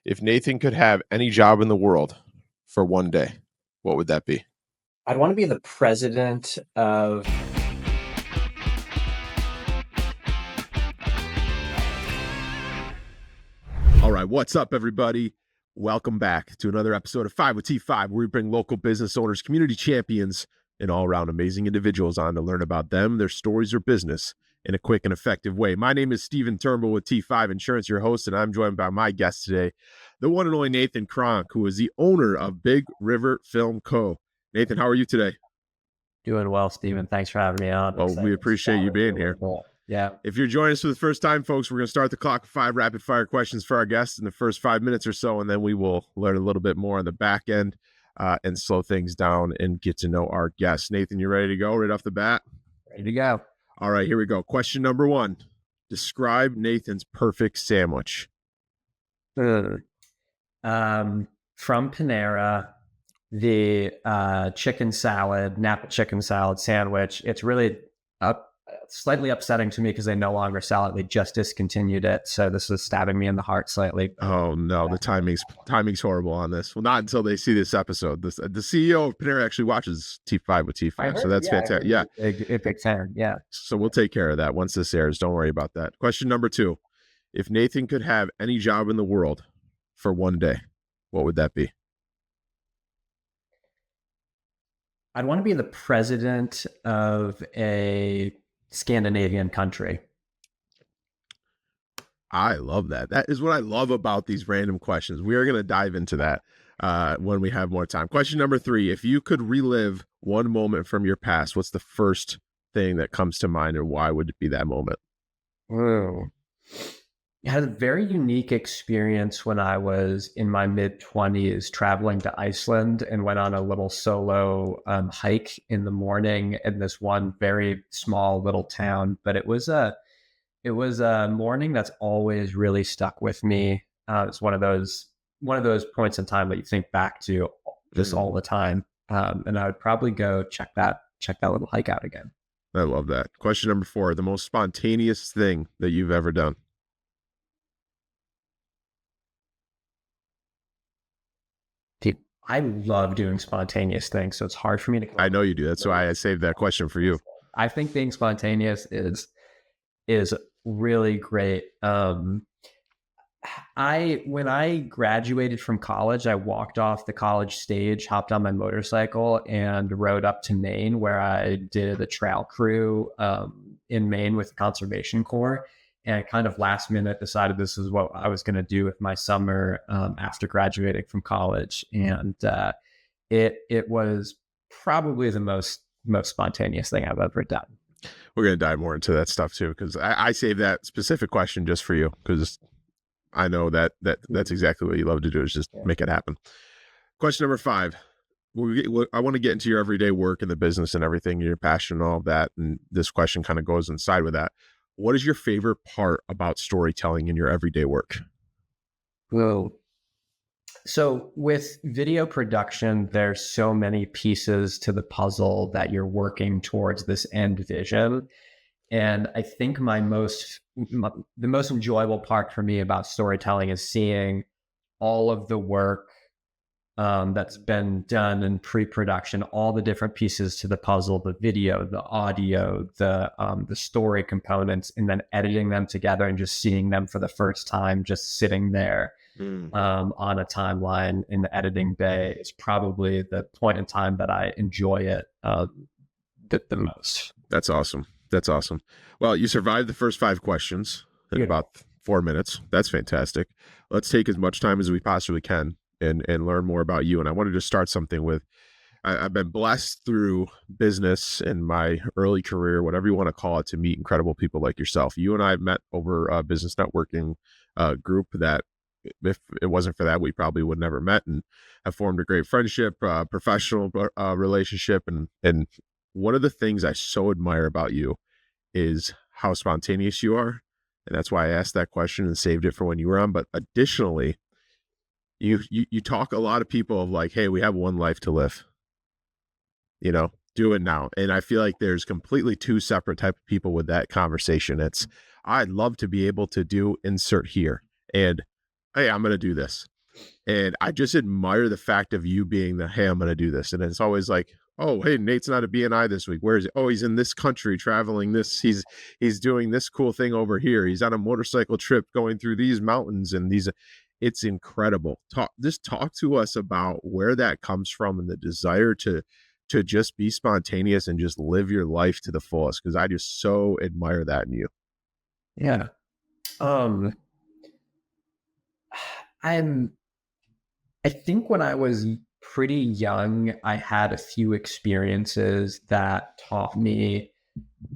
If Nathan could have any job in the world for one day, what would that be? I'd want to be the president of. All right, what's up, everybody? Welcome back to another episode of 5 with T5, where we bring local business owners, community champions, and all-around amazing individuals on to learn about them, their stories, or business in a quick and effective way. My name is Stephen Turnbull with T5 Insurance, your host, and I'm joined by my guest today, the one and only Nathan Cronk, who is the owner of Big River Film Co. Nathan, how are you today? Doing well, Stephen. Thanks for having me on. Well, we appreciate you being here. Yeah. If you're joining us for the first time, folks, we're going to start the clock with 5 rapid fire questions for our guests in the first 5 minutes or so, and then we will learn a little bit more on the back end and slow things down and get to know our guests. Nathan, you ready to go right off the bat? Ready to go. All right, here we go. Question number 1. Describe Nathan's perfect sandwich. From Panera, the chicken salad, Napa chicken salad sandwich. It's really slightly upsetting to me because they no longer sell it. They just discontinued it. So this is stabbing me in the heart slightly. Oh, no, the timing's horrible on this. Well, not until they see this episode. The CEO of Panera actually watches T5 with T5, so that's fantastic. Yeah. Big fan, yeah. So we'll take care of that once this airs. Don't worry about that. Question number 2. If Nathan could have any job in the world for one day, what would that be? I'd want to be the president of a Scandinavian country. I love that. That is what I love about these random questions. We are going to dive into that when we have more time. Question number 3. If you could relive one moment from your past, what's the first thing that comes to mind, and why would it be that moment? Oh. I had a very unique experience when I was in my mid-20s traveling to Iceland, and went on a little solo hike in the morning in this one very small little town. But it was a morning that's always really stuck with me. It's one of those points in time that you think back to just all the time. And I would probably go check that little hike out again. I love that. Question number 4, the most spontaneous thing that you've ever done. I love doing spontaneous things, so it's hard for me to. I know you do. That's why I saved that question for you. I think being spontaneous is really great. When I graduated from college, I walked off the college stage, hopped on my motorcycle, and rode up to Maine, where I did a trail crew in Maine with the Conservation Corps. And kind of last minute decided this is what I was going to do with my summer after graduating from college. And it was probably the most spontaneous thing I've ever done. We're going to dive more into that stuff too, because I saved that specific question just for you, because I know that's exactly what you love to do, is just make it happen. Question number 5. I want to get into your everyday work and the business and everything, your passion and all of that. And this question kind of goes inside with that. What is your favorite part about storytelling in your everyday work? Well, so with video production, there's so many pieces to the puzzle that you're working towards this end vision. And I think the most enjoyable part for me about storytelling is seeing all of the work that's been done in pre-production, all the different pieces to the puzzle, the video, the audio, the story components, and then editing them together and just seeing them for the first time, just sitting there on a timeline in the editing bay is probably the point in time that I enjoy it the most. That's awesome. Well, you survived the first 5 questions in about 4 minutes. That's fantastic. Let's take as much time as we possibly can and learn more about you. And I wanted to start something with, I've been blessed through business in my early career, whatever you want to call it, to meet incredible people like yourself. You and I have met over a business networking group that, if it wasn't for that, we probably would never met, and have formed a great friendship, professional relationship. And one of the things I so admire about you is how spontaneous you are. And that's why I asked that question and saved it for when you were on. But additionally, you talk a lot of people of like, hey, we have one life to live, do it now. And I feel like there's completely 2 separate type of people with that conversation. It's, I'd love to be able to do insert here. And hey, I'm going to do this. And I just admire the fact of you being the, hey, I'm going to do this. And it's always like, oh, hey, Nate's not at BNI this week. Where is he? Oh, he's in this country traveling this. He's doing this cool thing over here. He's on a motorcycle trip going through these mountains and these. It's incredible. Talk to us about where that comes from and the desire to just be spontaneous and just live your life to the fullest. Because I just so admire that in you. Yeah. Um, I think when I was pretty young, I had a few experiences that taught me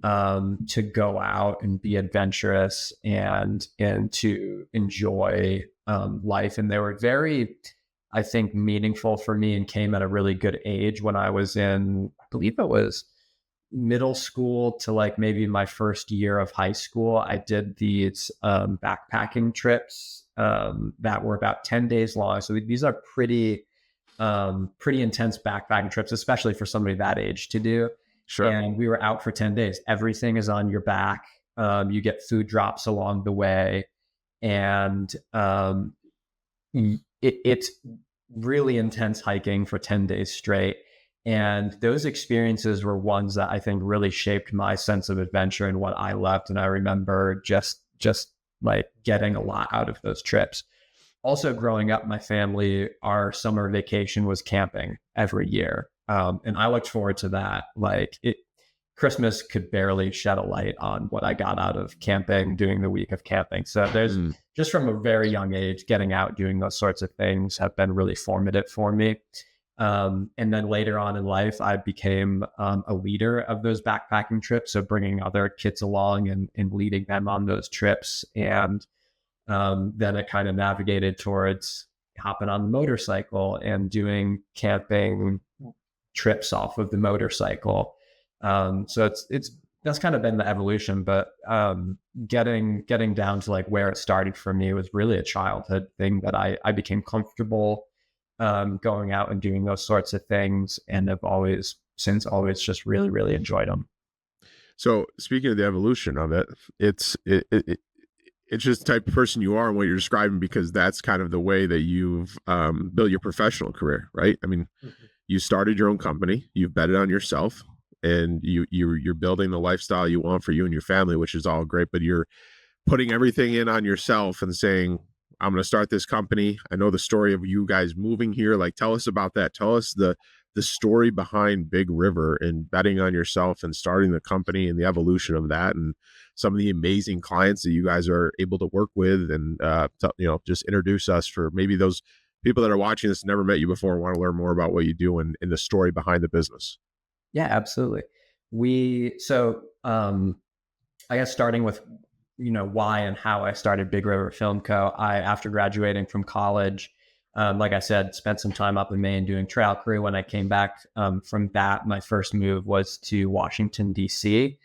to go out and be adventurous and to enjoy life. And they were very, I think, meaningful for me and came at a really good age when I was in, I believe it was middle school to like maybe my first year of high school. I did these backpacking trips that were about 10 days long. So these are pretty intense backpacking trips, especially for somebody that age to do. Sure. And we were out for 10 days. Everything is on your back. You get food drops along the way. And it's really intense hiking for 10 days straight. And those experiences were ones that I think really shaped my sense of adventure and what I loved. And I remember just like getting a lot out of those trips. Also, growing up, my family, our summer vacation was camping every year. And I looked forward to that. Christmas could barely shed a light on what I got out of camping, doing the week of camping. So there's just from a very young age, getting out, doing those sorts of things have been really formative for me. And then later on in life, I became a leader of those backpacking trips. So bringing other kids along and leading them on those trips. And then it kind of navigated towards hopping on the motorcycle and doing camping trips off of the motorcycle. So that's kind of been the evolution, but getting down to like where it started for me was really a childhood thing that I became comfortable going out and doing those sorts of things, and have always just really, really enjoyed them. So speaking of the evolution of it, it's just the type of person you are and what you're describing, because that's kind of the way that you've built your professional career, right? I mean, you started your own company, you've betted on yourself, and you're building the lifestyle you want for you and your family, which is all great, but you're putting everything in on yourself and saying, I'm going to start this company. I know the story of you guys moving here. Like, tell us about that. Tell us the story behind Big River and betting on yourself and starting the company and the evolution of that, and some of the amazing clients that you guys are able to work with, and just introduce us for maybe those people that are watching this and never met you before and want to learn more about what you do and the story behind the business. Yeah, absolutely. I guess starting with why and how I started Big River Film Co. After graduating from college, like I said, spent some time up in Maine doing trail crew. When I came back from that, my first move was to Washington, D.C.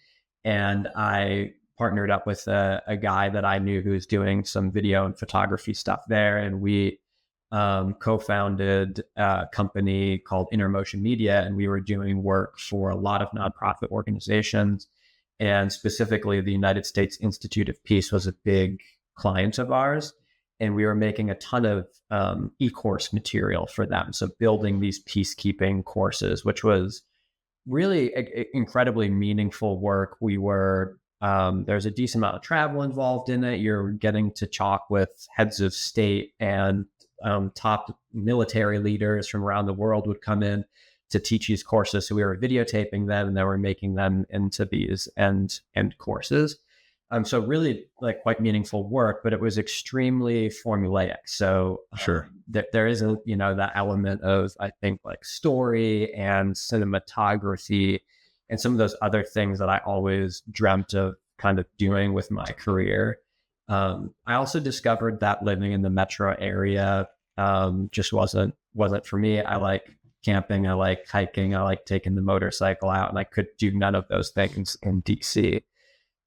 And I partnered up with a guy that I knew who was doing some video and photography stuff there. And we co-founded a company called InnerMotion Media, and we were doing work for a lot of nonprofit organizations. And specifically, the United States Institute of Peace was a big client of ours. And we were making a ton of e-course material for them. So building these peacekeeping courses, which was really incredibly meaningful work. There's a decent amount of travel involved in it. You're getting to talk with heads of state, and top military leaders from around the world would come in to teach these courses. So we were videotaping them, and then we're making them into these end courses. So really like quite meaningful work, but it was extremely formulaic. So Sure. There is that element of, I think, like story and cinematography and some of those other things that I always dreamt of kind of doing with my career. I also discovered that living in the metro area just wasn't for me. I like camping, I like hiking, I like taking the motorcycle out, and I could do none of those things in DC.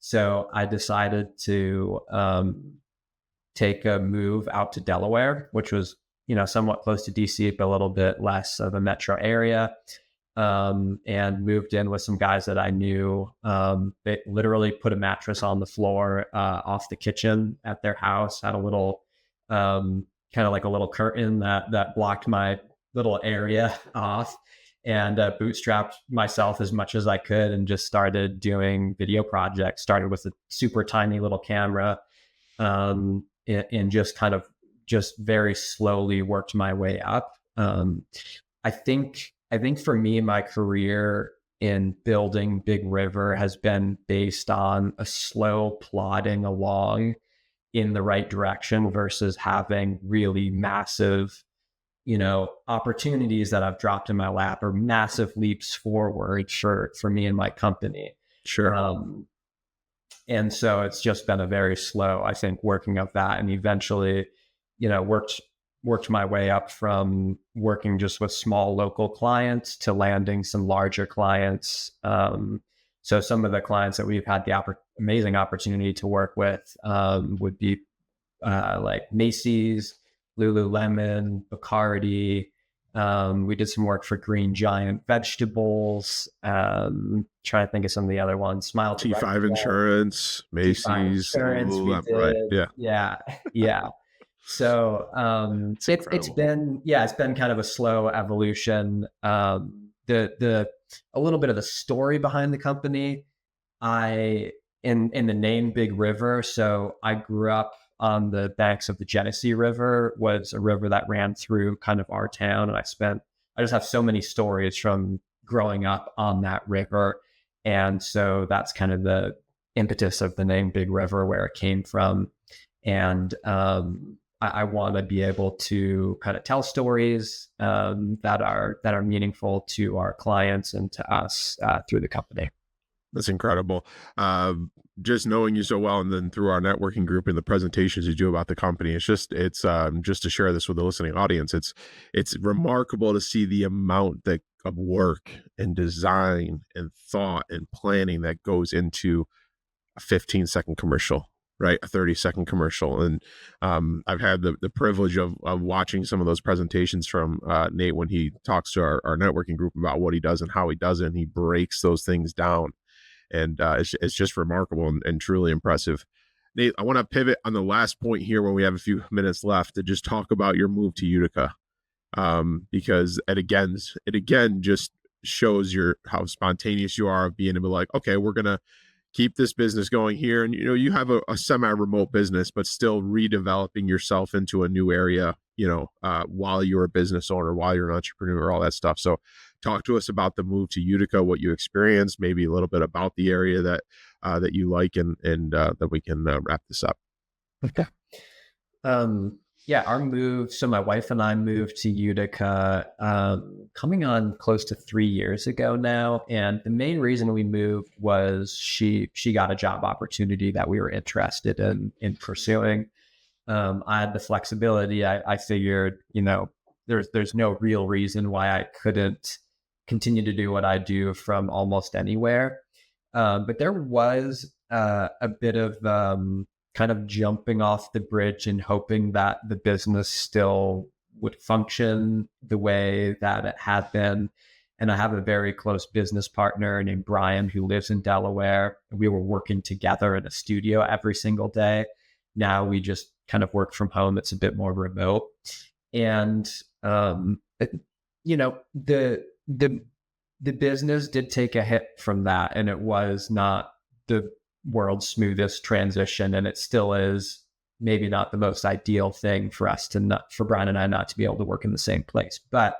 So I decided to take a move out to Delaware, which was, somewhat close to DC, but a little bit less of a metro area, and moved in with some guys that I knew. They literally put a mattress on the floor off the kitchen at their house, had a little kind of like a little curtain that blocked my little area off, and bootstrapped myself as much as I could and just started doing video projects. Started with a super tiny little camera, and just kind of just very slowly worked my way up. I think for me, my career in building Big River has been based on a slow plodding along in the right direction versus having really massive, opportunities that I've dropped in my lap, or massive leaps forward for me and my company. Sure. And so it's just been a very slow, I think, working of that, and eventually, worked my way up from working just with small local clients to landing some larger clients. So some of the clients that we've had the amazing opportunity to work with would be like Macy's, Lululemon, Bacardi. We did some work for Green Giant Vegetables. Trying to think of some of the other ones. Smile to T5 Insurance, Macy's, Lululemon, right? Yeah. So it's been kind of a slow evolution. The a little bit of the story behind the company. In the name Big River. So I grew up on the banks of the Genesee River, was a river that ran through kind of our town. And I just have so many stories from growing up on that river. And so that's kind of the impetus of the name Big River, where it came from. And I want to be able to kind of tell stories that are meaningful to our clients and to us through the company. That's incredible. Just knowing you so well, and then through our networking group and the presentations you do about the company, it's just to share this with the listening audience. It's remarkable to see the amount of work and design and thought and planning that goes into a 15-second commercial, right? A 30-second commercial. And I've had the privilege of watching some of those presentations from Nate when he talks to our networking group about what he does and how he does it. And he breaks those things down. And it's just remarkable and truly impressive. Nate, I want to pivot on the last point here when we have a few minutes left to just talk about your move to Utica, because it again just shows how spontaneous you are of being able to, like, okay, we're gonna keep this business going here, and you have a semi-remote business, but still redeveloping yourself into a new area, while you're a business owner, while you're an entrepreneur, all that stuff. So talk to us about the move to Utica, what you experienced, maybe a little bit about the area that you like, and that we can wrap this up. Okay. Yeah, our move. So my wife and I moved to Utica coming on close to 3 years ago now. And the main reason we moved was she got a job opportunity that we were interested in pursuing. I had the flexibility. I figured, there's no real reason why I couldn't continue to do what I do from almost anywhere. But there was a bit of kind of jumping off the bridge and hoping that the business still would function the way that it had been. And I have a very close business partner named Brian who lives in Delaware. We were working together in a studio every single day. Now we just kind of work from home. It's a bit more remote. And, the business did take a hit from that, and it was not the world's smoothest transition, and it still is maybe not the most ideal thing for Brian and I not to be able to work in the same place. But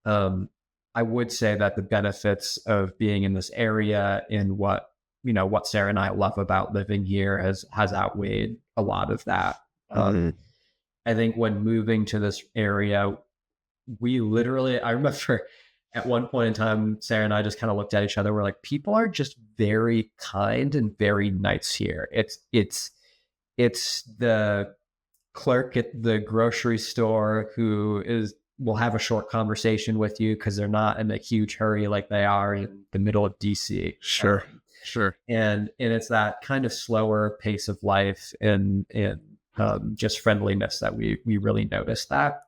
I would say that the benefits of being in this area and what Sarah and I love about living here has outweighed a lot of that. I think when moving to this area, I remember at one point in time, Sarah and I just kind of looked at each other. We're like, people are just very kind and very nice here. It's the clerk at the grocery store who will have a short conversation with you because they're not in a huge hurry like they are in the middle of DC. Sure. And it's that kind of slower pace of life and just friendliness that we really noticed that.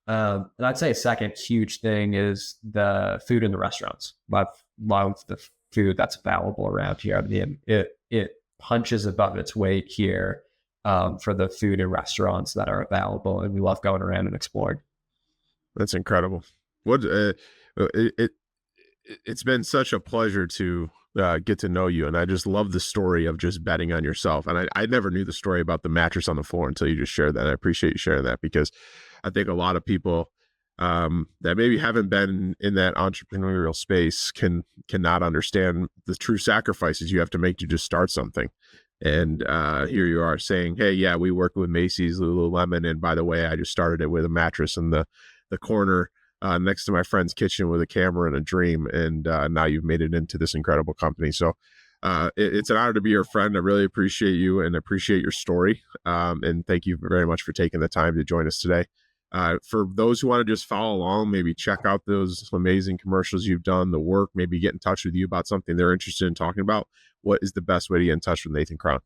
And I'd say a second huge thing is the food in the restaurants. I love the food that's available around here. I mean, it punches above its weight here for the food and restaurants that are available. And we love going around and exploring. That's incredible. What it's been such a pleasure to get to know you, and I just love the story of just betting on yourself. And I never knew the story about the mattress on the floor until you just shared that. I appreciate you sharing that, because I think a lot of people that maybe haven't been in that entrepreneurial space cannot understand the true sacrifices you have to make to just start something. And here you are saying, hey, yeah, we work with Macy's, Lululemon, and by the way, I just started it with a mattress in the corner next to my friend's kitchen with a camera and a dream. And now you've made it into this incredible company. So it's an honor to be your friend. I really appreciate you and appreciate your story. And thank you very much for taking the time to join us today. For those who want to just follow along, maybe check out those amazing commercials you've done, the work, maybe get in touch with you about something they're interested in talking about. What is the best way to get in touch with Nathan Cronk?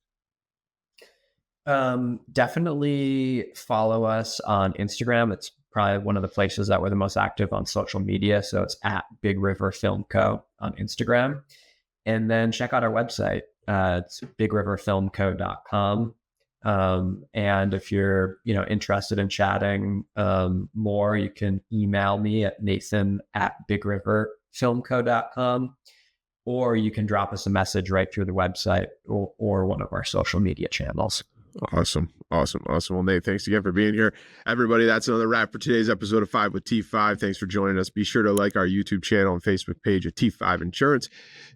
Definitely follow us on Instagram. It's probably one of the places that we're the most active on social media. So it's at Big River Film Co. on Instagram. And then check out our website. It's bigriverfilmco.com. And if you're, interested in chatting more, you can email me at nathan@bigriverfilmco.com, or you can drop us a message right through the website or one of our social media channels. Awesome. Well, Nate, thanks again for being here. Everybody, that's another wrap for today's episode of 5 with T5. Thanks for joining us. Be sure to like our YouTube channel and Facebook page at T5 Insurance.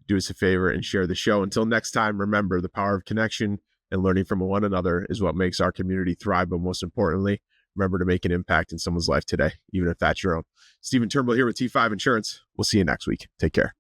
Do us a favor and share the show. Until next time, remember, the power of connection and learning from one another is what makes our community thrive. But most importantly, remember to make an impact in someone's life today, even if that's your own. Stephen Turnbull here with T5 Insurance. We'll see you next week. Take care.